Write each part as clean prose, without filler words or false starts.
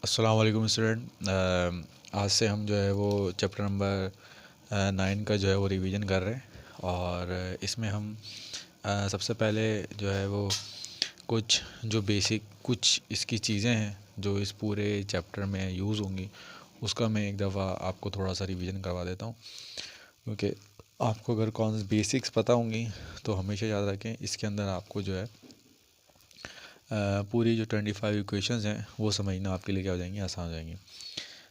अस्सलाम वालेकुम स्टूडेंट। आज से हम जो है वो चैप्टर नंबर 9 का जो है वो रिवीजन कर रहे हैं और इसमें हम सबसे पहले जो है वो कुछ जो बेसिक कुछ इसकी चीज़ें हैं जो इस पूरे चैप्टर में यूज़ होंगी उसका मैं एक दफ़ा आपको थोड़ा सा रिवीजन करवा देता हूँ, क्योंकि आपको अगर कौन बेसिक्स पता होंगी तो हमेशा याद रखें इसके अंदर आपको जो है पूरी जो 25 इक्वेशंस हैं वो समझना आपके लिए क्या हो जाएंगी, आसान हो जाएंगी।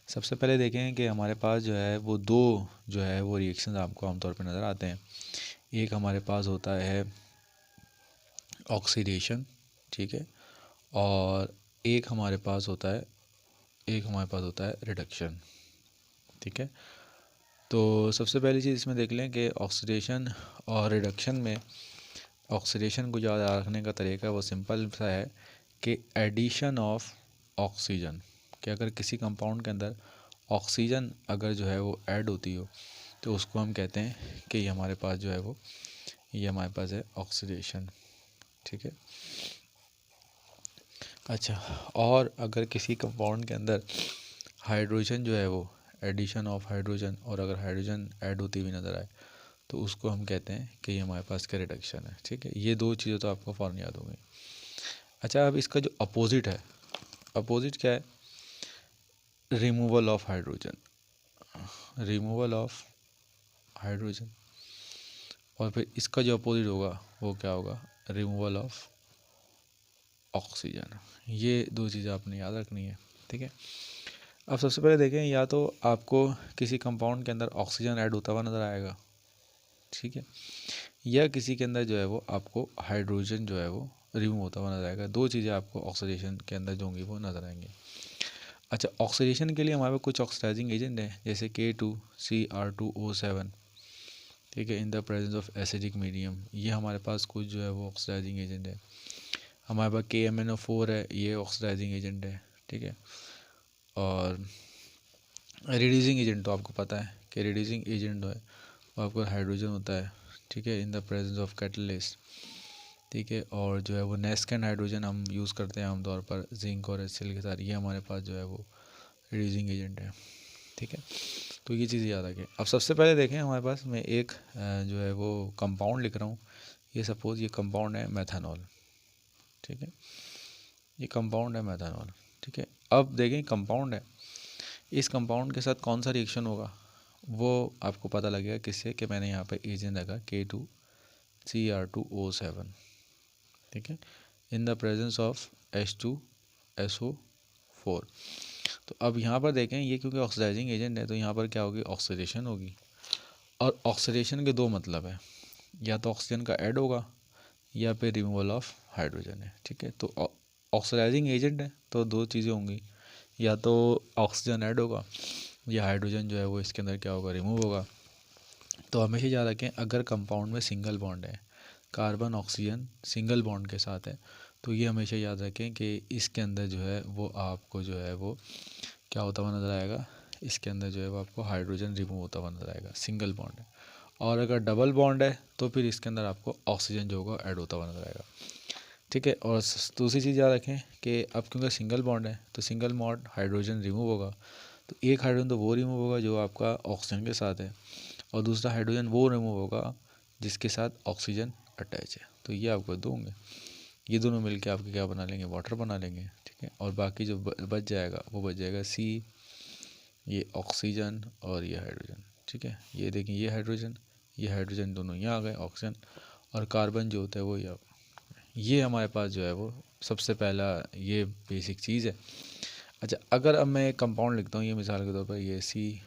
सबसे पहले देखें कि हमारे पास जो है वो दो जो है वो रिएक्शंस आपको आमतौर पर नज़र आते हैं। एक हमारे पास होता है ऑक्सीडेशन, ठीक है, और एक हमारे पास होता है रिडक्शन, ठीक है। तो सबसे पहली चीज़ इसमें देख लें कि ऑक्सीडेशन और रिडक्शन में ऑक्सीडेशन को याद रखने का तरीका वो सिंपल सा है कि एडिशन ऑफ ऑक्सीजन, कि अगर किसी कंपाउंड के अंदर ऑक्सीजन अगर जो है वो ऐड होती हो तो उसको हम कहते हैं कि ये हमारे पास जो है वो ये हमारे पास है ऑक्सीडेशन, ठीक है। अच्छा, और अगर किसी कंपाउंड के अंदर हाइड्रोजन जो है वो एडिशन ऑफ हाइड्रोजन और अगर हाइड्रोजन ऐड होती हुई नज़र आए तो उसको हम कहते हैं कि ये हमारे पास का रिडक्शन है, ठीक है। ये दो चीज़ें तो आपको फ़ौरन याद होंगी। अच्छा, अब इसका जो अपोजिट है, अपोजिट क्या है? Removal of hydrogen, removal of hydrogen. और फिर इसका जो अपोजिट होगा वो क्या होगा? Removal of oxygen. ये दो चीज़ें आपने याद रखनी है, ठीक है। अब सबसे पहले देखें, या तो आपको किसी कंपाउंड के अंदर ऑक्सीजन ऐड होता हुआ नज़र आएगा, ठीक है, या किसी के अंदर जो है वो आपको हाइड्रोजन जो है वो रिमूव होता हुआ नजर आएगा। दो चीज़ें आपको ऑक्सीडेशन के अंदर जो होंगी वो नज़र आएंगी। अच्छा, ऑक्सीडेशन के लिए हमारे पास कुछ ऑक्सीडाइजिंग एजेंट हैं जैसे K2CR2O7, ठीक है, in the presence of acidic medium. ये हमारे पास कुछ जो है वो ऑक्सीडाइजिंग एजेंट है। हमारे पास KMnO4 है, ये ऑक्सीडाइजिंग एजेंट है, ठीक है। और रिड्यूसिंग एजेंट तो आपको पता है कि रिड्यूसिंग एजेंट है वो आपका हाइड्रोजन होता है, ठीक है, in the presence of catalyst, ठीक है। और जो है वो नेस्केंड हाइड्रोजन हम यूज़ करते हैं आमतौर पर जिंक और एसिल के साथ, ये हमारे पास जो है वो रिड्यूसिंग एजेंट है, ठीक है। तो ये चीज़ याद रखें। अब सबसे पहले देखें, हमारे पास मैं एक जो है वो कंपाउंड लिख रहा हूँ। ये सपोज़ ये कंपाउंड है मेथनॉल, ठीक है, ये कंपाउंड है मेथनॉल, ठीक है। अब देखें कंपाउंड है, इस कंपाउंड के साथ कौन सा रिएक्शन होगा वो आपको पता लगेगा किससे, कि मैंने यहाँ पे एजेंट रखा K2CR2O7, ठीक है, in the presence of H2SO4। तो अब यहाँ पर देखें, ये क्योंकि ऑक्सीडाइजिंग एजेंट है तो यहाँ पर क्या होगी? ऑक्सीडेशन होगी। और ऑक्सीडेशन के दो मतलब है, या तो ऑक्सीजन का ऐड होगा या फिर रिमूवल ऑफ हाइड्रोजन है, ठीक है। तो ऑक्सीडाइजिंग एजेंट है तो दो चीज़ें होंगी, या तो ऑक्सीजन ऐड होगा या हाइड्रोजन जो है वो इसके अंदर क्या होगा? रिमूव होगा। तो हमेशा याद रखें, अगर कंपाउंड में सिंगल बॉन्ड है, कार्बन ऑक्सीजन सिंगल बॉन्ड के साथ है, तो ये हमेशा याद रखें कि इसके अंदर जो है वो आपको जो है वो क्या होता हुआ नज़र आएगा? इसके अंदर जो है वो आपको हाइड्रोजन रिमूव होता हुआ नज़र आएगा, सिंगल बॉन्ड है। और अगर डबल बॉन्ड है तो फिर इसके अंदर आपको ऑक्सीजन जो होगा ऐड होता हुआ नज़र आएगा, ठीक है। और दूसरी चीज़ याद रखें कि अब क्योंकि सिंगल बॉन्ड है तो सिंगल बॉन्ड हाइड्रोजन रिमूव होगा, तो एक हाइड्रोजन तो वो रिमूव होगा जो आपका ऑक्सीजन के साथ है, और दूसरा हाइड्रोजन वो रिमूव होगा जिसके साथ ऑक्सीजन अटैच है। तो ये आपको दो होंगे, ये दोनों मिलके आपके क्या बना लेंगे? वाटर बना लेंगे, ठीक है। और बाकी जो बच जाएगा वो बच जाएगा C, ये ऑक्सीजन और ये हाइड्रोजन, ठीक है। ये देखिए, ये हाइड्रोजन दोनों यहाँ आ गए, ऑक्सीजन और कार्बन जो होता है वो यहाँ। ये हमारे पास जो है वो सबसे पहला ये बेसिक चीज़ है। अच्छा, अगर अब मैं एक कंपाउंड लिखता हूँ, ये मिसाल के तौर पर ये COOH,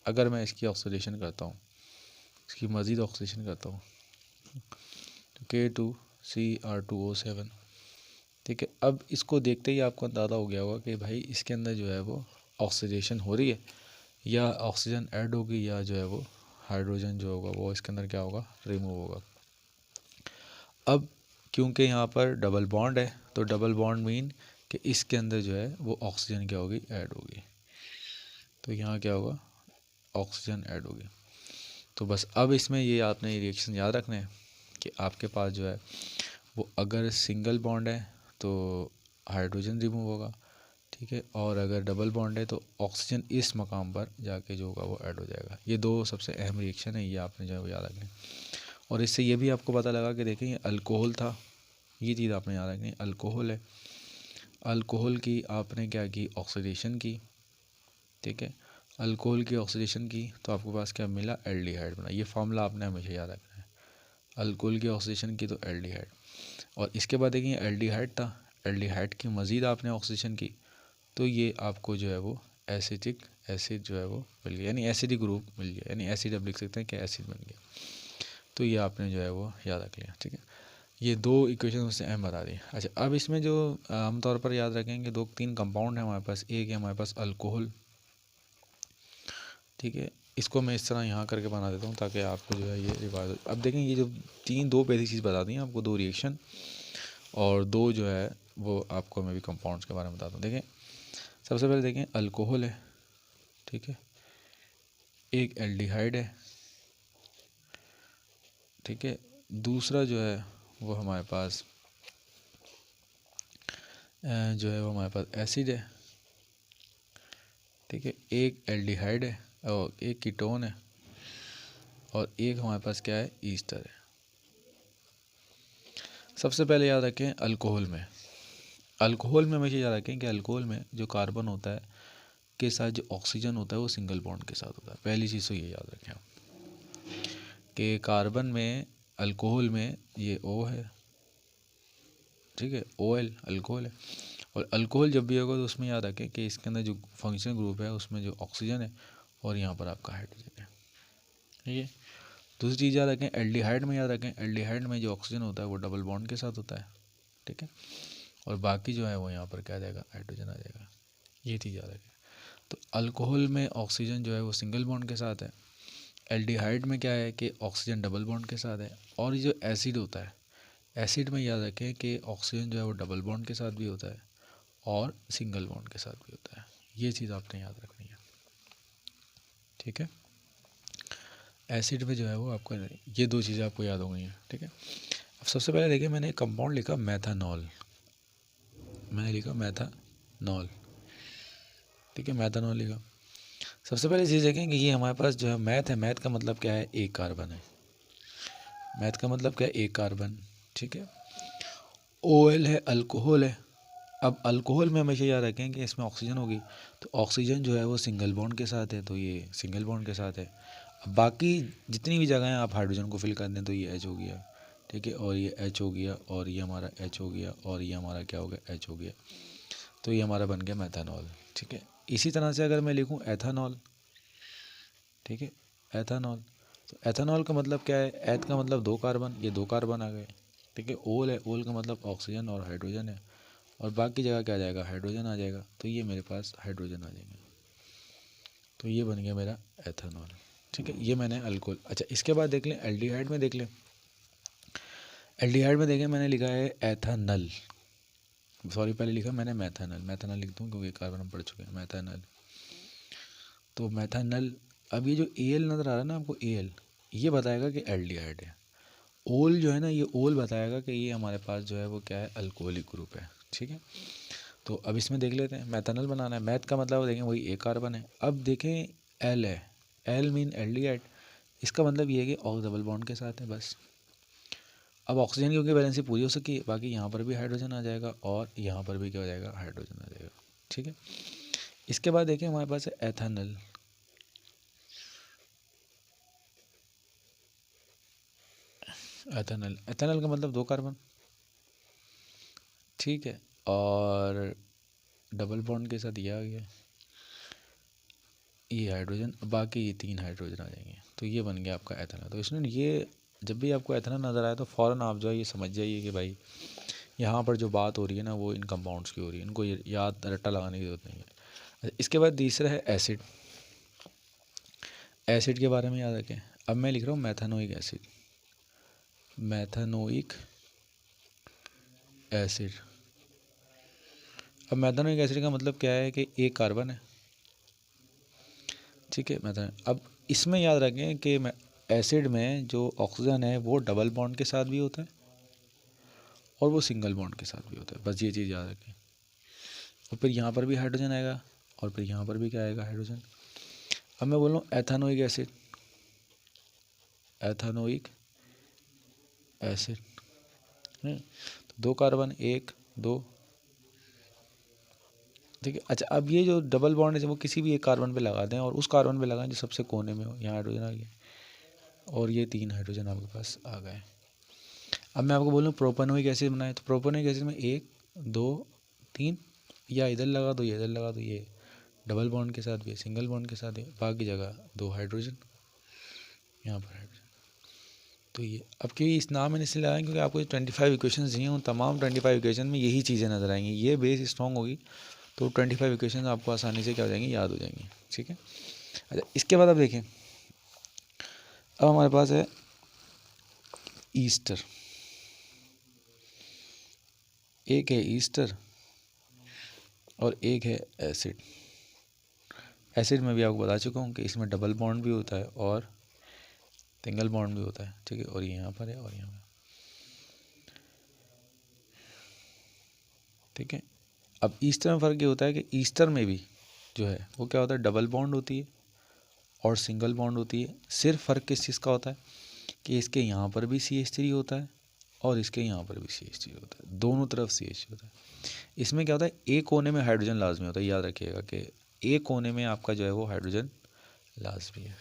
अगर मैं इसकी ऑक्सीडेशन करता हूँ, इसकी मज़ीद ऑक्सीडेशन करता हूँ तो K2CR2O7, ठीक है। अब इसको देखते ही आपको अंदाज़ा हो गया होगा कि भाई इसके अंदर जो है वो ऑक्सीडेशन हो रही है, या ऑक्सीजन ऐड होगी, या जो है वो हाइड्रोजन जो होगा वो इसके अंदर क्या होगा? रिमूव होगा। अब क्योंकि यहाँ पर डबल बॉन्ड है तो डबल बॉन्ड मीन कि इसके अंदर जो है वो ऑक्सीजन क्या होगी? ऐड होगी। तो यहाँ क्या होगा? ऑक्सीजन ऐड होगी। तो बस अब इसमें ये आपने रिएक्शन याद रखना है कि आपके पास जो है वो अगर सिंगल बॉन्ड है तो हाइड्रोजन रिमूव होगा, ठीक है। और अगर डबल बॉन्ड है तो ऑक्सीजन इस मकाम पर जाके जो होगा वो ऐड हो जाएगा। ये दो सबसे अहम रिएक्शन है, ये आपने जो है वो याद रखनी। और इससे ये भी आपको पता लगा कि देखें ये अल्कोहल था, ये चीज़ आपने याद रखनी, अल्कोहल है। अल्कोहल की आपने क्या की, ऑक्सीडेशन की, ठीक है। अल्कोहल की ऑक्सीडेशन की तो आपके पास क्या मिला, एल्डिहाइड बना। ये फार्मूला आपने हमेशा याद रखना है, अल्कोहल की ऑक्सीडेशन की तो एल्डिहाइड। और इसके बाद देखिए एल्डिहाइड था, एल्डिहाइड की मज़ीद आपने ऑक्सीडेशन की तो ये आपको जो है वो एसिटिक एसिड जो है वो मिल गया, यानी एसिडिक ग्रुप मिल गया, यानी एसिड आप लिख सकते हैं कि एसिड बन गया। तो ये आपने जो है वो याद रख लिया, ठीक है। ये दो इक्वेशन उससे अहम बता दी। अच्छा, अब इसमें जो आमतौर पर याद रखेंगे, दो तीन कंपाउंड है हमारे पास। एक है हमारे पास अल्कोहल, ठीक है। इसको मैं इस तरह यहाँ करके बना देता हूँ ताकि आपको जो है ये रिवाइज हो। अब देखें ये जो दो पहली चीज़ बता दी आपको, दो रिएक्शन और दो जो है वो आपको मैं भी कंपाउंड्स के बारे में बताता हूँ। देखें सबसे पहले देखें अल्कोहल है, ठीक है, एक एल्डिहाइड है, ठीक है। दूसरा जो है वो हमारे पास जो है वो हमारे पास एसिड है, ठीक है। एक एल्डिहाइड है और एक कीटोन है और एक हमारे पास क्या है, ईस्टर है। सबसे पहले याद रखें अल्कोहल में, अल्कोहल में हमेशा याद रखें कि अल्कोहल में जो कार्बन होता है के साथ जो ऑक्सीजन होता है वो सिंगल बॉन्ड के साथ होता है। पहली चीज़ तो ये याद रखें कि कार्बन में, अल्कोहल में ये O है, ठीक है, OL अल्कोहल है। और अल्कोहल जब भी होगा तो उसमें याद रखें कि इसके अंदर जो फंक्शनल ग्रुप है उसमें जो ऑक्सीजन है और यहाँ पर आपका हाइड्रोजन है, ठीक है। दूसरी चीज़ याद रखें एल्डिहाइड में, याद रखें एल्डिहाइड में जो ऑक्सीजन होता है वो डबल बॉन्ड के साथ होता है, ठीक है। और बाकी जो है वो यहाँ पर क्या आ जाएगा, हाइड्रोजन आ जाएगा, ये चीज़ याद रखें। तो अल्कोहल में ऑक्सीजन जो है वो सिंगल बॉन्ड के साथ है, एल्डिहाइड में क्या है कि ऑक्सीजन डबल बॉन्ड के साथ है। और ये जो एसिड होता है, एसिड में याद रखें कि ऑक्सीजन जो है वो डबल बॉन्ड के साथ भी होता है और सिंगल बॉन्ड के साथ भी होता है। ये चीज़ आपने याद रखनी है, ठीक है। एसिड में जो है वो आपको ये दो चीज़ें आपको याद हो गई हैं, ठीक है। अब सबसे पहले देखिए मैंने एक कंपाउंड लिखा मैथानॉल, मैंने लिखा मैथानॉल, ठीक है, मैथानॉल लिखा। सबसे पहले चीज़ देखें कि ये हमारे पास जो है मैथ है, मैथ का मतलब क्या है, एक कार्बन है, मैथ का मतलब क्या है, एक कार्बन, ठीक है। OL है, अल्कोहल है। अब अल्कोहल में हमेशा याद रखें कि इसमें ऑक्सीजन होगी तो ऑक्सीजन जो है वो सिंगल बॉन्ड के साथ है, तो ये सिंगल बॉन्ड के साथ है। अब बाकी जितनी भी जगह हैं आप हाइड्रोजन को फिल कर दें तो ये H हो गया, ठीक है, और ये H हो गया और ये हमारा H हो गया और ये हमारा क्या हो गया, H हो गया। तो ये हमारा बन गया मैथानॉल, ठीक है। इसी तरह से अगर मैं लिखूँ एथानॉल, ठीक है, एथानॉल, तो एथानॉल का मतलब क्या है, एथ का मतलब दो कार्बन, ये दो कार्बन आ गए, ठीक है। ओल है, ओल का मतलब ऑक्सीजन और हाइड्रोजन है और बाकी जगह क्या आ जाएगा, हाइड्रोजन आ जाएगा, तो ये मेरे पास हाइड्रोजन आ जाएंगे, तो ये बन गया मेरा एथानॉल, ठीक है। ये मैंने अल्कोहल। अच्छा, इसके बाद देख लें एल्डिहाइड में, देख लें एल्डिहाइड में देखें मैंने लिखा है एथानल, सॉरी पहले लिखा मैंने मैथानल, मैथानल लिख दूँ क्योंकि कार्बन हम पढ़ चुके हैं, मैथानल। तो मैथानल, अब ये जो AL नज़र आ रहा है ना आपको, AL ये बताएगा कि एल्डिहाइड है। ओल जो है ना, ये ओल बताएगा कि ये हमारे पास जो है वो क्या है, अल्कोहलिक ग्रुप है, ठीक है। तो अब इसमें देख लेते हैं, मैथानल बनाना है, मैथ का मतलब देखें वही एक कार्बन है। अब देखें एल है, एल मीन एल्डिहाइड, इसका मतलब ये है कि ऑक्स डबल बॉन्ड के साथ है बस। अब ऑक्सीजन क्योंकि बैलेंसी पूरी हो सकी, बाकी यहाँ पर भी हाइड्रोजन आ जाएगा और यहाँ पर भी क्या हो जाएगा, हाइड्रोजन आ जाएगा, ठीक है। इसके बाद देखें हमारे पास है एथानल, एथानल, एथानल का मतलब दो कार्बन, ठीक है, और डबल बॉन्ड के साथ ये आ गया, ये हाइड्रोजन, बाकी ये तीन हाइड्रोजन आ जाएंगे, तो ये बन गया आपका एथेनॉल। तो इसमें ये जब भी आपको एथेनॉल नज़र आए तो फ़ौरन आप जो है ये समझ जाइए कि भाई यहाँ पर जो बात हो रही है ना वो इन कंपाउंड्स की हो रही है, इनको याद रट्टा लगाने की ज़रूरत नहीं है। अच्छा, इसके बाद तीसरा है एसिड, एसिड के बारे में याद रखें। अब मैं लिख रहा हूँ मैथानोइक एसिड, मैथानोइक एसिड। अब मैथानोइक एसिड का मतलब क्या है कि एक कार्बन है, ठीक है, मैथानोइक। अब इसमें याद रखें कि एसिड में जो ऑक्सीजन है वो डबल बॉन्ड के साथ भी होता है और वो सिंगल बॉन्ड के साथ भी होता है, बस ये चीज़ याद रखें, और फिर यहाँ पर भी हाइड्रोजन आएगा और फिर यहाँ पर भी क्या आएगा, हाइड्रोजन। अब मैं बोल रहा हूँ एथेनोइक एसिड, एथेनोइक एसिड है, तो 2 कार्बन 1 2, ठीक है। अच्छा, अब ये जो डबल बॉन्ड है वो किसी भी एक कार्बन पे लगा दें और उस कार्बन पे लगाएं जो सबसे कोने में हो। यहाँ हाइड्रोजन आ गया और ये 3 हाइड्रोजन आपके पास आ गए। अब मैं आपको बोलूँ प्रोपेनोइक एसिड बनाए, तो प्रोपेनोइक एसिड में 1 2 3, या इधर लगा दो, ये इधर लगा दो, ये डबल बॉन्ड के साथ भी, सिंगल बॉन्ड के साथ भी, बाकी जगह 2 हाइड्रोजन, यहाँ पर हाइड्रोजन। तो ये अब क्योंकि इस नाम मैंने इसलिए लगाया क्योंकि आपको 25 इक्वेशन दिए हैं, उन तमाम 25 इक्वेशन में यही चीज़ें नजर आएंगी। ये बेस स्ट्रॉन्ग होगी तो 25 इक्वेशन आपको आसानी से क्या हो जाएंगी, याद हो जाएंगी, ठीक है। अच्छा, इसके बाद अब देखें, अब हमारे पास है ईस्टर, एक है ईस्टर और एक है एसिड। एसिड में भी आपको बता चुका हूँ कि इसमें डबल बॉन्ड भी होता है और सिंगल बॉन्ड भी होता है, ठीक है। और ये यहाँ पर है और यहाँ पर, ठीक है। अब ईस्टर में फ़र्क ये होता है कि ईस्टर में भी जो है वो क्या होता है, डबल बॉन्ड होती है और सिंगल बॉन्ड होती है। सिर्फ फ़र्क किस चीज़ का होता है कि इसके यहाँ पर भी CH3 होता है और इसके यहाँ पर भी CH3 होता है, दोनों तरफ CH3 होता है। इसमें क्या होता है, एक कोने में हाइड्रोजन लाजमी होता है, याद रखिएगा कि एक कोने में आपका जो है वो हाइड्रोजन लाजमी है,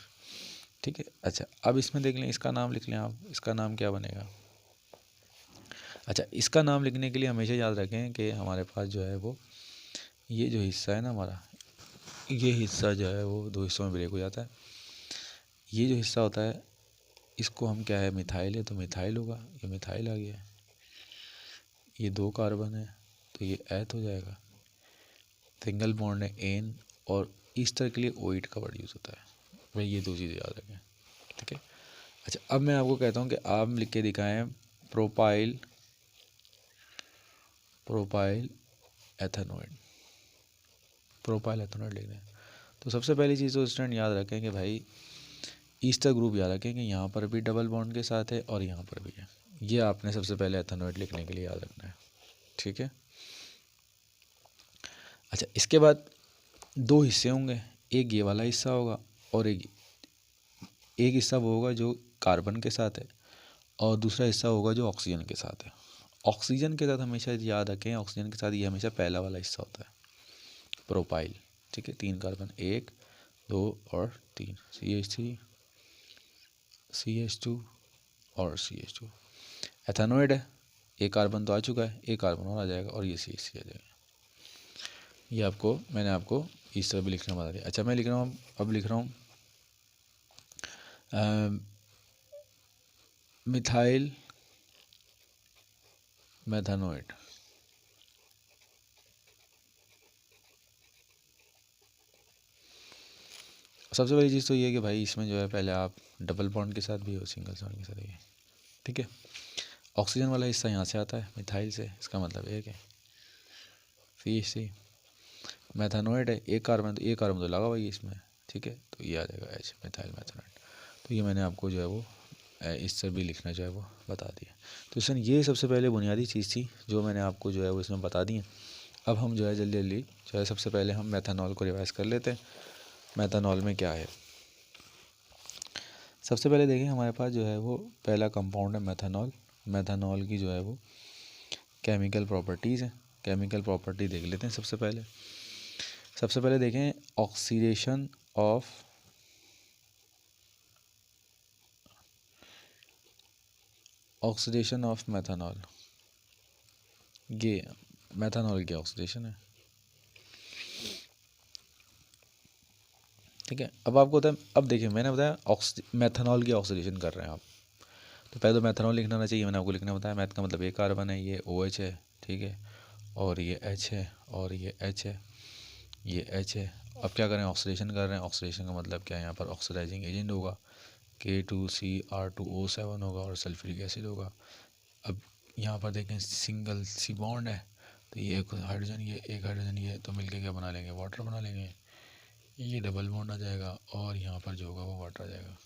ठीक है। अच्छा, अब इसमें देख लें, इसका नाम लिख लें आप, इसका नाम क्या बनेगा। अच्छा, इसका नाम लिखने के लिए हमेशा याद रखें कि हमारे पास जो है वो ये जो हिस्सा है ना हमारा, ये हिस्सा जो है वो 2 हिस्सों में ब्रेक हो जाता है। ये जो हिस्सा होता है इसको हम क्या है, मिथाइल है तो मिथाइल होगा, ये मिथाइल आ गया। ये 2 कार्बन है तो ये एथ हो जाएगा, सिंगल बॉन्ड है एन, और ईस्टर के लिए ओइट का वर्ड यूज़ होता है। भाई ये 2 चीज़ें याद रखें, ठीक है। अच्छा, अब मैं आपको कहता हूँ कि आप लिख के दिखाएं propyl, propyl ethanoate, propyl ethanoate लिख दें। तो सबसे पहली चीज़ तो स्टूडेंट याद रखें कि भाई ईस्टर ग्रुप याद रखें कि यहाँ पर भी डबल बॉन्ड के साथ है और यहाँ पर भी है। ये आपने सबसे पहले एथेनोइड लिखने के लिए याद रखना है, ठीक है। अच्छा, इसके बाद 2 हिस्से होंगे, एक ये वाला हिस्सा होगा और एक हिस्सा वो होगा जो कार्बन के साथ है और दूसरा हिस्सा होगा जो ऑक्सीजन के साथ है। ऑक्सीजन के साथ हमेशा याद रखें, ऑक्सीजन के साथ ये हमेशा पहला वाला हिस्सा होता है, प्रोपाइल, ठीक है। 3 कार्बन, 1 2 और 3, CH3 CH2 और CH2। एथेनोइड है, एक कार्बन तो आ चुका है, एक कार्बन और आ जाएगा और ये CH3 आ जाएगा। ये आपको मैंने आपको इस तरह भी लिखना बता दिया। अच्छा, मैं लिख रहा हूँ, अब लिख रहा हूँ मिथाइल मेथेनोइड, सबसे पहली चीज़ तो ये है कि भाई इसमें जो है पहले आप डबल बॉन्ड के साथ भी हो, सिंगल बॉन्ड के साथ भी, ठीक है। ऑक्सीजन वाला हिस्सा यहाँ से आता है मिथाइल से, इसका मतलब एक है CH3। मेथेनोइड है, एक कार्बन तो लगा हुआ है इसमें, ठीक है, तो ये आ जाएगा H, मिथाइल मेथेनोइड। तो ये मैंने आपको जो है वो इस तरह भी लिखना जो है वो बता दिया। तो इसमें ये सबसे पहले बुनियादी चीज़ थी जो मैंने आपको जो है वो इसमें बता दी है। अब हम जो है जल्दी जल्दी जो है सबसे पहले हम मेथेनॉल को रिवाइज़ कर लेते हैं। मेथेनॉल में क्या है, सबसे पहले देखें हमारे पास जो है वो पहला कंपाउंड है मेथेनॉल। मेथेनॉल की जो है वो केमिकल प्रॉपर्टीज़ हैं, केमिकल प्रॉपर्टी देख लेते हैं। सबसे पहले देखें ऑक्सीडेशन ऑफ मेथेनॉल, ये मेथेनॉल की ऑक्सीडेशन है, ठीक है। अब आपको होता है, अब देखिए मैंने बताया मेथेनॉल की ऑक्सीडेशन कर रहे हैं आप, तो पहले तो मेथेनॉल लिखना ना चाहिए, मैंने आपको लिखना बताया। मैथ का मतलब एक कार्बन है, ये OH है, ठीक है, और ये H है और ये H है, ये H है। अब क्या करें, ऑक्सीडेशन कर रहे हैं। ऑक्सीडेशन का मतलब क्या है, यहाँ पर ऑक्सीडाइजिंग एजेंट होगा, K2CR2O7 होगा और सल्फ्यूरिक एसिड होगा। अब यहाँ पर देखें सिंगल सी बॉन्ड है, तो ये एक हाइड्रोजन, ये एक हाइड्रोजन, ये तो मिलके क्या बना लेंगे, वाटर बना लेंगे। ये डबल बॉन्ड आ जाएगा और यहाँ पर जो होगा वो वाटर आ जाएगा,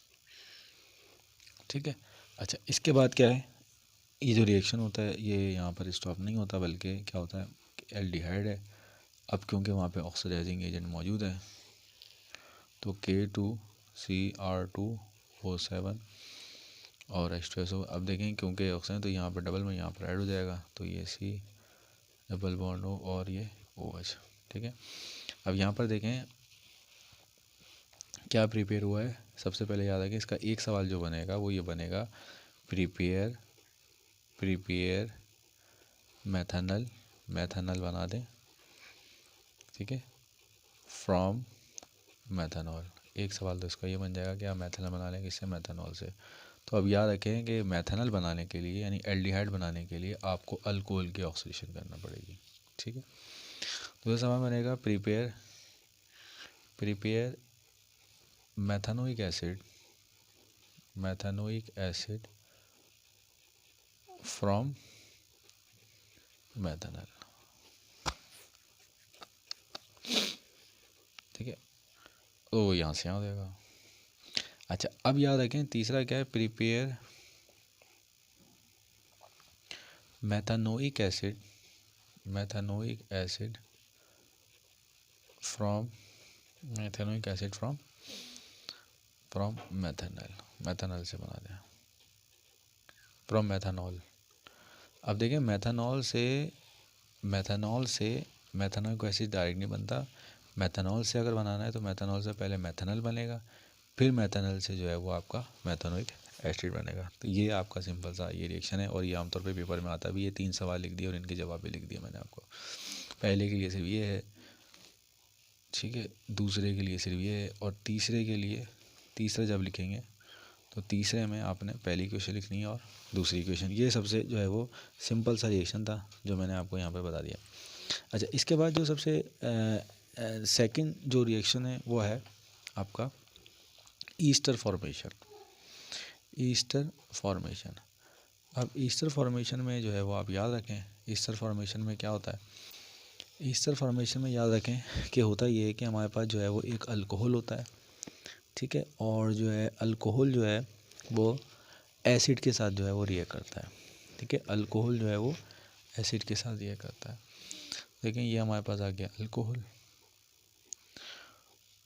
ठीक है। अच्छा, इसके बाद क्या है, ये जो रिएक्शन होता है ये यहाँ पर स्टॉप नहीं होता, बल्कि क्या होता है, एल्डिहाइड है अब क्योंकि वहाँ पे ऑक्सीडाइजिंग एजेंट मौजूद है तो K2CR2O7 और H2SO। अब देखें क्योंकि ऑक्सीजन तो यहाँ पर डबल में यहाँ पर ऐड हो जाएगा तो ये C डबल बॉन्ड O और ये OH। ठीक है, अब यहाँ पर देखें क्या प्रिपेयर हुआ है। सबसे पहले याद रखें इसका एक सवाल जो बनेगा वो ये बनेगा, प्रिपेयर मैथनल बना दें, ठीक है, फ्रॉम मैथनॉल। एक सवाल तो इसका ये बन जाएगा कि आप मैथनल बना लेंगे इससे, मैथनॉल से। तो अब याद रखें कि मैथनल बनाने के लिए यानी एल्डिहाइड बनाने के लिए आपको अल्कोहल की ऑक्सीडेशन करना पड़ेगी। ठीक है, तो ये सवाल बनेगा, प्रिपेयर मैथनोइक एसिड फ्रॉम मैथनल। ठीक है, तो यहाँ से यहाँ हो जाएगा। अच्छा, अब याद रखें तीसरा क्या है, प्रिपेयर मैथनोइक एसिड फ्रॉम मैथनल से बना दें, फ्रॉम मैथनॉल। अब देखें मैथनॉल को एसिड डायरेक्ट नहीं बनता। मैथनॉल से अगर बनाना है तो मैथनॉल से पहले मैथनल बनेगा, फिर मैथनल से जो है वो आपका मैथनोइक एसिड बनेगा। तो ये आपका सिंपल सा ये रिएक्शन है और ये आमतौर पे पेपर में आता भी। ये 3 सवाल लिख दिए और इनके जवाब भी लिख दिए मैंने आपको। पहले के लिए सिर्फ ये है, ठीक है, दूसरे के लिए सिर्फ ये है, और तीसरे के लिए, तीसरा जब लिखेंगे तो तीसरे में आपने पहली क्वेश्चन लिखनी है और दूसरी क्वेश्चन। ये सबसे जो है वो सिंपल सा रिएक्शन था जो मैंने आपको यहाँ पर बता दिया। अच्छा, इसके बाद जो सबसे सेकंड जो रिएक्शन है वो है आपका ईस्टर फॉर्मेशन। अब ईस्टर फॉर्मेशन में जो है वो आप याद रखें, ईस्टर फॉर्मेशन में क्या होता है। ईस्टर फॉर्मेशन में याद रखें कि होता ये है कि हमारे पास जो है वो एक अल्कोहल होता है, ठीक है, और जो है अल्कोहल जो है वो एसिड के साथ जो है वो रिएक्ट करता है। ठीक है, अल्कोहल जो है वो एसिड के साथ रिएक्ट करता है। देखें ये हमारे पास आ गया अल्कोहल,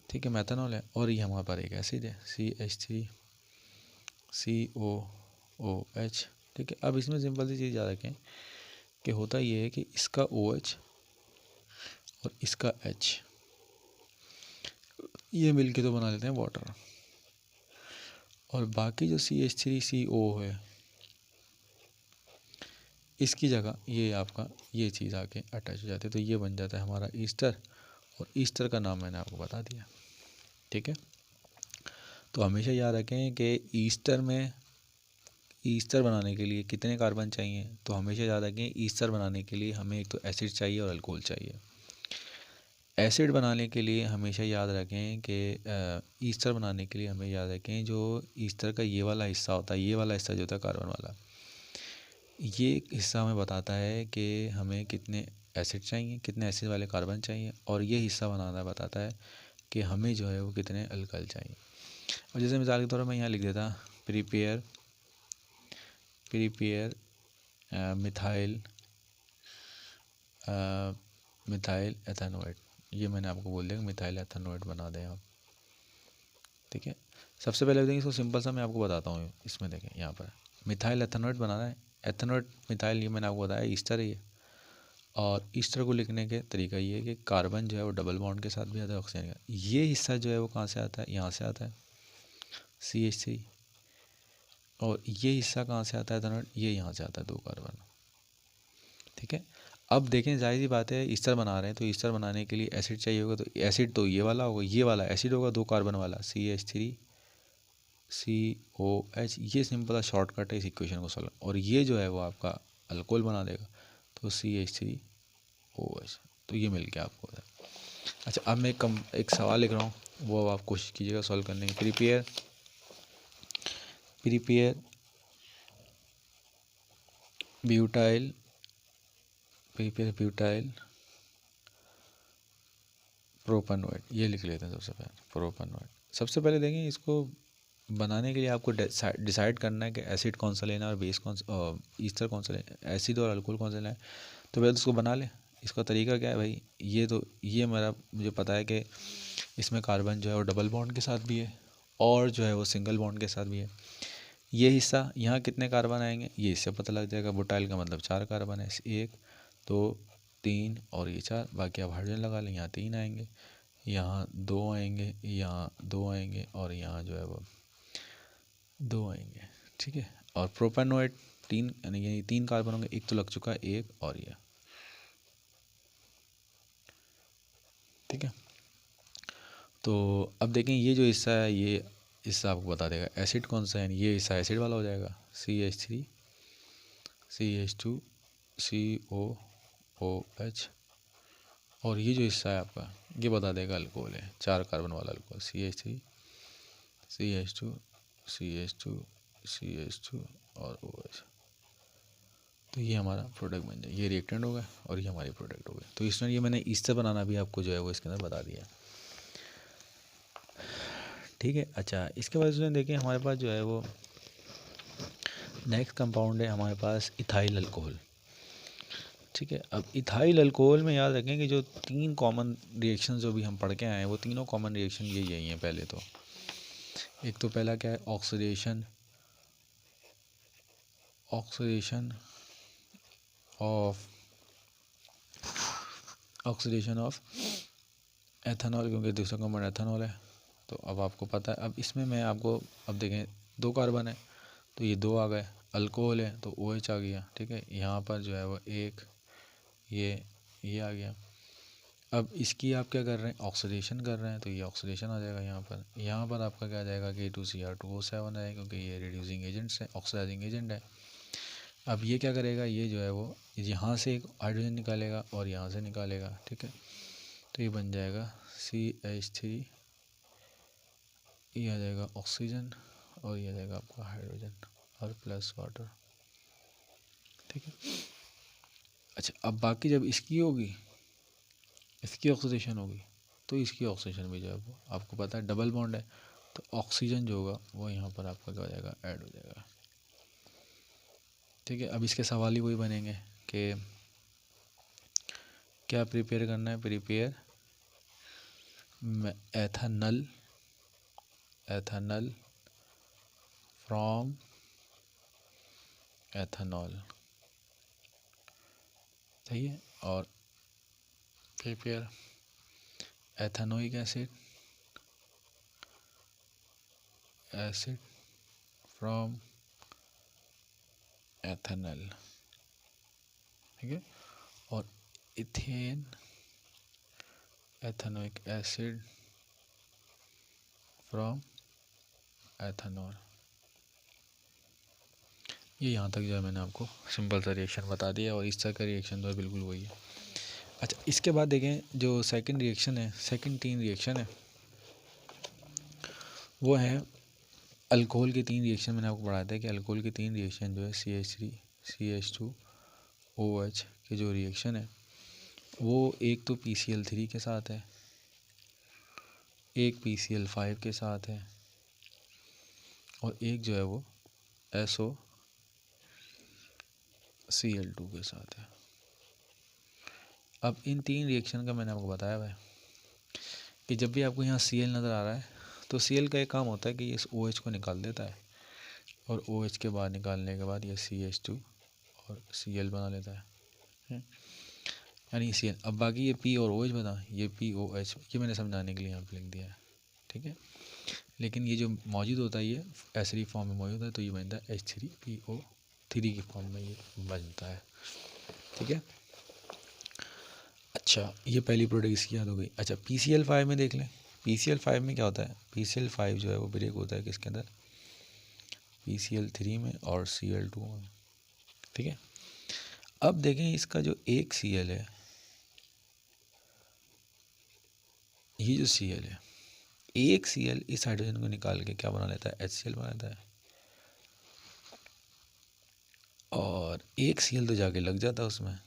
ठीक है, मैथनॉल है, और ये हमारे पास एक एसिड है CH3COOH। ठीक है, अब इसमें सिंपल सी चीज़ याद रखें कि होता ये है कि इसका OH और इसका H ये मिलके तो बना लेते हैं वाटर, और बाकी जो CH3CO है इसकी जगह ये आपका ये चीज़ आके अटैच हो जाती है, तो ये बन जाता है हमारा ईस्टर, और ईस्टर का नाम मैंने आपको बता दिया। ठीक है, तो हमेशा याद रखें कि ईस्टर बनाने के लिए कितने कार्बन चाहिए। तो हमेशा याद रखें ईस्टर बनाने के लिए हमें एक तो एसिड चाहिए और अल्कोहल चाहिए। एसिड बनाने के लिए हमेशा याद रखें कि ईस्टर बनाने के लिए हमें याद रखें जो ईस्टर का ये वाला हिस्सा होता है, ये वाला हिस्सा जो होता है कार्बन वाला, ये हिस्सा हमें बताता है कि हमें कितने एसिड चाहिए, कितने एसिड वाले कार्बन चाहिए, और ये हिस्सा बनाना बताता है कि हमें जो है वो कितने अल्कोहल चाहिए। और जैसे मिसाल के तौर पर मैं यहाँ लिख देता प्रिपेयर मिथाइल एथेनोएट, ये मैंने आपको बोल दिया मिथाइल एथेनोएट बना दें आप। ठीक है, सबसे पहले देखें इसको सिंपल सा मैं आपको बताता हूँ। इसमें देखें यहाँ पर मिथाइल एथेनोएट बनाना है, एथेनोएट मिथाइल ये मैंने आपको बताया ईस्टर है ये, और ईस्टर को लिखने के तरीका ये है कि कार्बन जो है वो डबल बॉन्ड के साथ भी आता है ऑक्सीजन का। ये हिस्सा जो है वो कहाँ से आता है, यहाँ से आता है CH3, और ये हिस्सा कहाँ से आता है एथेनोएट, ये यहाँ से आता है 2 कार्बन। ठीक है, अब देखें जाहिर सी बात है ईस्टर बना रहे हैं तो ईस्टर बनाने के लिए एसिड चाहिए होगा, तो एसिड तो ये वाला होगा, ये वाला एसिड होगा 2 कार्बन वाला CH3COH। ये सिंपल सा शॉर्टकट है इस इक्वेशन को सॉल्व, और ये जो है वो आपका अल्कोहल बना देगा तो CH3OH, तो ये मिल के आपको होता है। अच्छा, अब मैं एक सवाल लिख रहा हूँ, वो आप कोशिश कीजिएगा सॉल्व करने की। प्रिपेयर ब्यूटाइल प्रोपेनोएट, ये लिख लेते हैं सबसे पहले प्रोपेनोएट। सबसे पहले देखें इसको बनाने के लिए आपको डिसाइड करना है कि एसिड कौन सा लेना है और बेस कौन सा, ईस्टर कौन सा लेना है, एसिड और अल्कोहल कौन सा लेना है। तो पहले उसको बना लें, इसका तरीका क्या है भाई, ये मुझे पता है कि इसमें कार्बन जो है वो डबल बॉन्ड के साथ भी है और जो है वो सिंगल बॉन्ड के साथ भी है। ये हिस्सा यहाँ कितने कार्बन आएंगे ये इससे पता लग जाएगा। बुटाइल का मतलब 4 कार्बन है, 1 2 3 और ये 4। बाकी आप हाइड्रोजन लगा लें, यहाँ 3 आएंगे, यहाँ 2 आएंगे, यहाँ 2 आएंगे और यहाँ जो है वो 2 आएंगे, ठीक है। और प्रोपेनोएट 3 यानी ये 3 कार्बन होंगे, एक तो लग चुका है, एक और ये, ठीक है। तो अब देखें ये जो हिस्सा है ये हिस्सा आपको बता देगा एसिड कौन सा है, ये हिस्सा एसिड वाला हो जाएगा, CH3 CH2 COOH। और ये जो हिस्सा है आपका ये बता देगा अल्कोहल है, 4 कार्बन वाला alcohol, CH3 CH2 CH2 CH2 और OH। तो ये हमारा प्रोडक्ट बन जाए, ये रिएक्टेंट हो गया और ये हमारी प्रोडक्ट हो गई। तो इसमें ये मैंने ईस्टर बनाना भी आपको जो है वो इसके अंदर बता दिया, ठीक है। अच्छा, इसके बाद उसमें देखें हमारे पास जो है वो नेक्स्ट कंपाउंड है हमारे पास इथाइल अल्कोहल, ठीक है। अब इथाइल अल्कोहल में याद रखें कि जो 3 कॉमन रिएक्शन जो भी हम पढ़ के आए हैं वो तीनों कॉमन रिएक्शन यही हैं। पहले तो एक तो पहला क्या है, ऑक्सीडेशन ऑफ एथेनॉल, क्योंकि दूसरा कंपाउंड एथेनॉल है। तो अब आपको पता है, अब इसमें मैं आपको, अब देखें 2 कार्बन है तो ये 2 आ गए, अल्कोहल है तो OH आ गया, ठीक है। यहाँ पर जो है वो एक ये आ गया। अब इसकी आप क्या कर रहे हैं, ऑक्सीडेशन कर रहे हैं तो ये ऑक्सीडेशन आ जाएगा यहाँ पर। यहाँ पर आपका क्या आ जाएगा कि K2Cr2O7 है, क्योंकि ये रिड्यूसिंग एजेंट्स है, ऑक्सीडाइजिंग एजेंट है। अब ये क्या करेगा, ये जो है वो यहाँ से एक हाइड्रोजन निकालेगा और यहाँ से निकालेगा, ठीक है। तो ये बन जाएगा CH3, ये आ जाएगा ऑक्सीजन और ये आ जाएगा आपका हाइड्रोजन और प्लस वाटर, ठीक है। अच्छा, अब बाकी जब इसकी होगी, इसकी ऑक्सीडेशन होगी तो इसकी ऑक्सीजन भी जो है वो आपको पता है डबल बॉन्ड है, तो ऑक्सीजन जो होगा वो यहाँ पर आपका क्या हो जाएगा, ऐड हो जाएगा, ठीक है। अब इसके सवाल ही वही बनेंगे कि क्या प्रिपेयर करना है, प्रिपेयर एथेनॉल फ्रॉम एथेनॉल, सही है। और prepare ethanoic acid from ethanol, ठीक है। और ethane ethanoic acid from ethanol. ये यहाँ तक जो है मैंने आपको सिंपल सा रिएक्शन बता दिया और इस तरह का रिएक्शन तो है बिल्कुल वही है। अच्छा, इसके बाद देखें जो सेकंड रिएक्शन है, सेकंड 3 रिएक्शन है वो है अल्कोहल के 3 रिएक्शन। मैंने आपको पढ़ाया था कि अल्कोहल के 3 रिएक्शन जो है CH3 CH2 OH के जो रिएक्शन है वो एक तो PCl3 के साथ है, एक PCl5 के साथ है और एक जो है वो SOCl2 के साथ है। अब इन 3 रिएक्शन का मैंने आपको बताया है कि जब भी आपको यहाँ Cl नज़र आ रहा है तो Cl का एक काम होता है कि इस OH को निकाल देता है और OH के बाद निकालने के बाद ये CH2 और Cl बना लेता है, यानी Cl। अब बाकी ये P और OH बना, ये POH, ये मैंने समझाने के लिए यहाँ पे लिख दिया है, ठीक है। लेकिन ये जो मौजूद होता है ये एसिडिक फॉर्म में मौजूद है तो ये बनता है H3PO3 की फॉर्म में ये बनता है, ठीक है। अच्छा, ये पहली प्रोडक्ट इसकी याद हो गई। अच्छा, PCl5 में देख लें, PCl5 में क्या होता है, PCl5 जो है वो ब्रेक होता है किसके अंदर, PCl3 में और Cl2 में, ठीक है। अब देखें इसका जो एक Cl है, ये जो Cl है, एक Cl इस हाइड्रोजन को निकाल के क्या बना लेता है, HCl बना लेता है और एक Cl तो जाके लग जाता है उसमें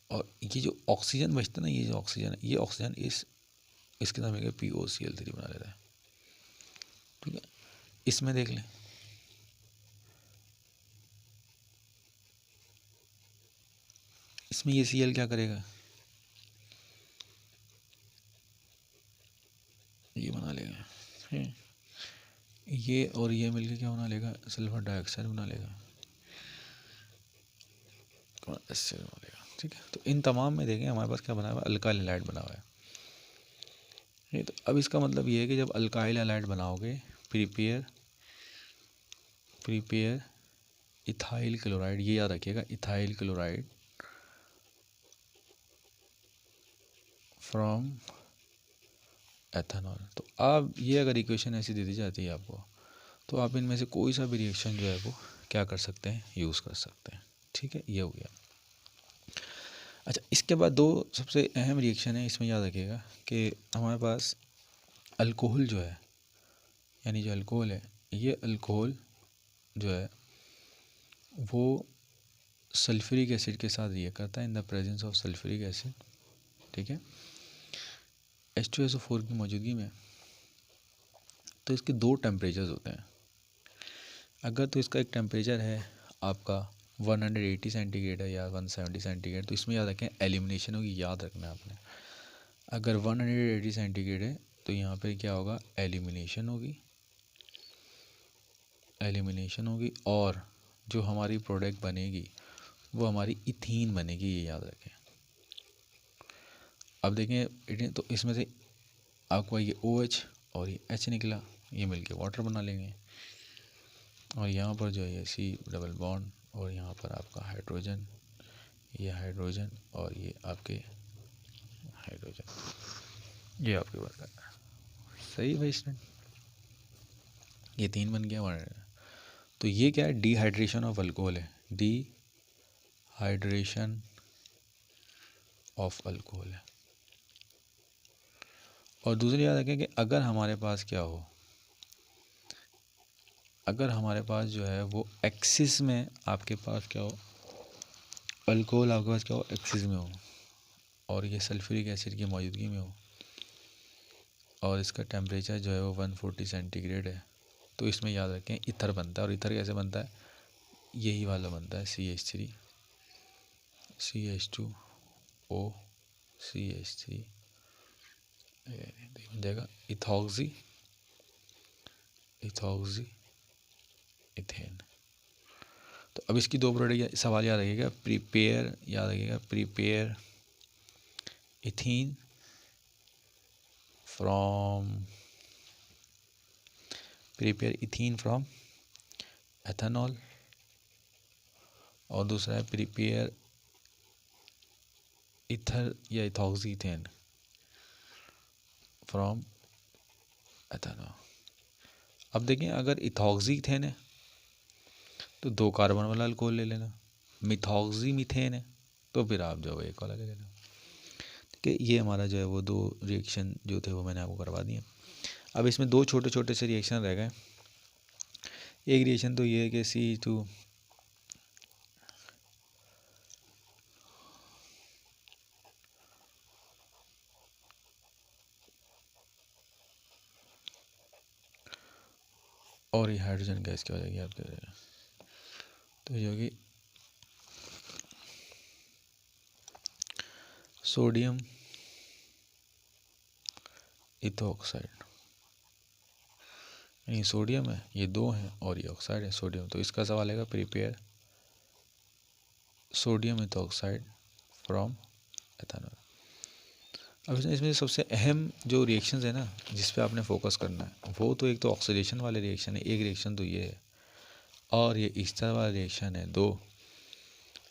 और ये जो ऑक्सीजन बचता है ना, ये जो ऑक्सीजन है, ये ऑक्सीजन इसके साथ मिलकर POCl3 बना लेता है, ठीक है। इसमें देख लें इसमें ये Cl क्या करेगा, ये बना लेगा, है ये, और ये मिलके क्या बना लेगा, सल्फर डाइऑक्साइड बना लेगा, एसिड बना लेगा। ठीक है, तो इन तमाम में देखें हमारे पास क्या बना हुआ है, अल्काइल हैलाइड बना हुआ है। ये तो अब इसका मतलब ये है कि जब अल्काइल हैलाइड बनाओगे, प्रिपेयर इथाइल क्लोराइड, ये याद रखिएगा, इथाइल क्लोराइड फ्रॉम एथेनॉल। तो अब ये अगर इक्वेशन ऐसी दे दी जाती है आपको, तो आप इनमें से कोई सा भी रिएक्शन जो है वो क्या कर सकते हैं, यूज़ कर सकते हैं। ठीक है, ये हो गया। अच्छा, इसके बाद दो सबसे अहम रिएक्शन है, इसमें याद रखिएगा कि हमारे पास अल्कोहल जो है, यानी जो अल्कोहल है, ये अल्कोहल जो है वो सल्फ्यूरिक एसिड के साथ रिएक्ट करता है in the presence of sulphuric acid. ठीक है, H2SO4 की मौजूदगी में। तो इसके दो टेम्परेचर्स होते हैं। अगर तो इसका एक टेम्परेचर है आपका 180 सेंटीग्रेड है या 170 सेंटीग्रेड, तो इसमें याद रखें एलिमिनेशन होगी, याद रखना है आपने। अगर 180 सेंटीग्रेड है तो यहाँ पे क्या होगा, एलिमिनेशन होगी, और जो हमारी प्रोडक्ट बनेगी वो हमारी इथीन बनेगी, ये याद रखें। अब देखें, तो इसमें से आपका ये OH और ये H निकला, ये मिलके वाटर बना लेंगे, और यहाँ पर जो है ये C डबल बॉन्ड, और यहाँ पर आपका हाइड्रोजन, ये हाइड्रोजन और ये आपके हाइड्रोजन, ये आपके वर्क है। सही भाई स्टूडेंट, ये तीन बन गया वन। तो ये क्या है, डिहाइड्रेशन ऑफ अल्कोहल है, डिहाइड्रेशन ऑफ अल्कोहल है। और दूसरी याद रखें कि अगर हमारे पास क्या हो, अगर हमारे पास जो है वो एक्सिस में आपके पास क्या हो, अल्कोहल आपके पास क्या हो, एक्सिस में हो, और ये सल्फ्यूरिक एसिड की मौजूदगी में हो, और इसका टेम्परेचर जो है वो 140 सेंटीग्रेड है, तो इसमें याद रखें ईथर बनता है। और ईथर कैसे बनता है, यही वाला बनता है, CH3 CH2O CH3, बन जाएगा इथॉक्सी इथेन। तो अब इसकी दो प्रोडक्ट सवाल याद रखिएगा, प्रिपेयर इथीन फ्रॉम एथेनॉल, और दूसरा है प्रिपेयर ईथर या इथॉक्सी इथेन फ्रॉम एथेनॉल। अब देखें, अगर इथॉक्सी इथेन है तो 2 कार्बन वाला अल्कोहल ले लेना, मिथॉक्सी मीथेन है तो फिर आप जो है एक वाला ले लेना। ठीक है, ये हमारा जो है वो दो रिएक्शन जो थे वो मैंने आपको करवा दिए। अब इसमें दो छोटे छोटे से रिएक्शन रह गए। एक रिएक्शन तो ये है कि C2 और ये हाइड्रोजन गैस क्या हो जाएगी आपके, तो ये होगी सोडियम इथोक्साइड। ये सोडियम है, ये 2 हैं, और ये ऑक्साइड है सोडियम। तो इसका सवाल आएगा prepare sodium ethoxide from ethanol. अब इसमें सबसे अहम जो रिएक्शंस है ना जिस पे आपने फोकस करना है, वो तो एक तो ऑक्सीडेशन वाले रिएक्शन है, एक रिएक्शन तो ये है, और ये ईस्टर वाला रिएक्शन है 2,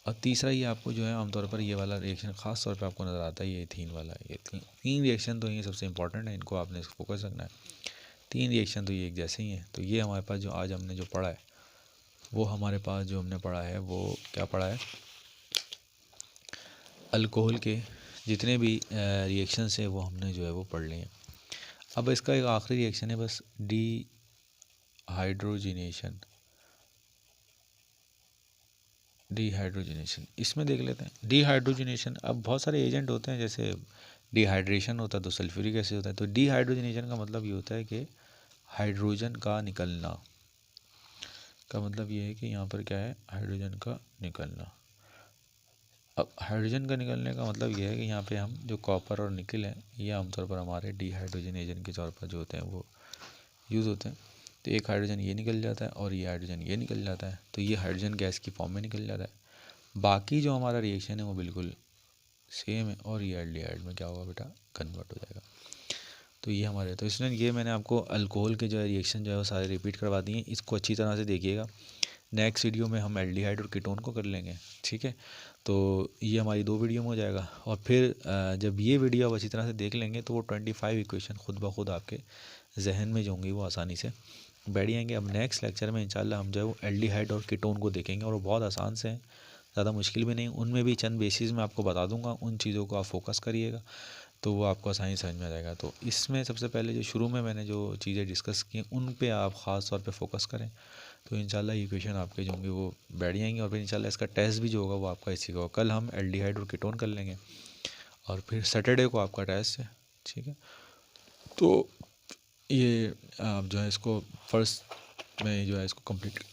और तीसरा ये आपको जो है आमतौर पर ये वाला रिएक्शन ख़ास तौर पे आपको नज़र आता है, ये इथीन वाला। ये 3 रिएक्शन तो ये सबसे इंपॉर्टेंट है, इनको आपने फोकस रखना है। 3 रिएक्शन तो ये एक जैसे ही हैं। तो ये हमारे पास जो आज हमने जो पढ़ा है, वो हमारे पास जो हमने पढ़ा है वो क्या पढ़ा है, अल्कोहल के जितने भी रिएक्शंस है वो हमने जो है वो पढ़ लिए हैं। अब इसका एक आखिरी रिएक्शन है बस, डिहाइड्रोजनेशन। इसमें देख लेते हैं डिहाइड्रोजनेशन। अब बहुत सारे एजेंट होते हैं, जैसे डिहाइड्रेशन होता है तो सल्फ्यूरिक एसिड होता है। तो डिहाइड्रोजनेशन का मतलब ये होता है कि हाइड्रोजन का निकलना, का मतलब ये है कि यहाँ पर क्या है, हाइड्रोजन का निकलना। अब हाइड्रोजन का निकलने का मतलब ये है कि यहाँ पे हम जो कॉपर और निकल है ये आमतौर पर हमारे डिहाइड्रोजन एजेंट के तौर पर जो होते हैं वो यूज़ होते हैं। तो एक हाइड्रोजन ये निकल जाता है और ये हाइड्रोजन ये निकल जाता है, तो ये हाइड्रोजन गैस की फॉर्म में निकल जाता है। बाकी जो हमारा रिएक्शन है वो बिल्कुल सेम है और ये एल्डिहाइड में क्या होगा बेटा, कन्वर्ट हो जाएगा। तो ये हमारे, तो इसलिए ये मैंने आपको अल्कोहल के जो है रिएक्शन जो है वो सारे रिपीट करवा दिए, इसको अच्छी तरह से देखिएगा। नेक्स्ट वीडियो में हम एल्डिहाइड और कीटोन को कर लेंगे, ठीक है। तो ये हमारी 2 वीडियो में हो जाएगा, और फिर जब ये वीडियो आप अच्छी तरह से देख लेंगे तो वो 25 इक्वेशन खुद ब खुद आपके जहन में जो होंगी वो आसानी से बैठ जाएंगे। अब नेक्स्ट लेक्चर में इंशाल्लाह हम जो है वो एल्डिहाइड और कीटोन को देखेंगे, और वो बहुत आसान से हैं, ज़्यादा मुश्किल भी नहीं। उनमें भी चंद बेसिस मैं आपको बता दूंगा, उन चीज़ों को आप फोकस करिएगा तो वो आपको आसानी समझ में आ जाएगा। तो इसमें सबसे पहले जो शुरू में मैंने जो चीज़ें डिस्कस की उन पे आप ख़ास तौर पे फोकस करें, तो इंशाल्लाह ये क्वेश्चन आपके जो होंगे वो बैठ जाएंगे। और फिर इंशाल्लाह इसका टेस्ट भी जो होगा वो आपका इसी का होगा। कल हम एल्डिहाइड और कीटोन कर लेंगे और फिर सैटरडे को आपका टेस्ट है, ठीक है। तो ये आप जो है इसको फर्स्ट में जो है इसको कंप्लीट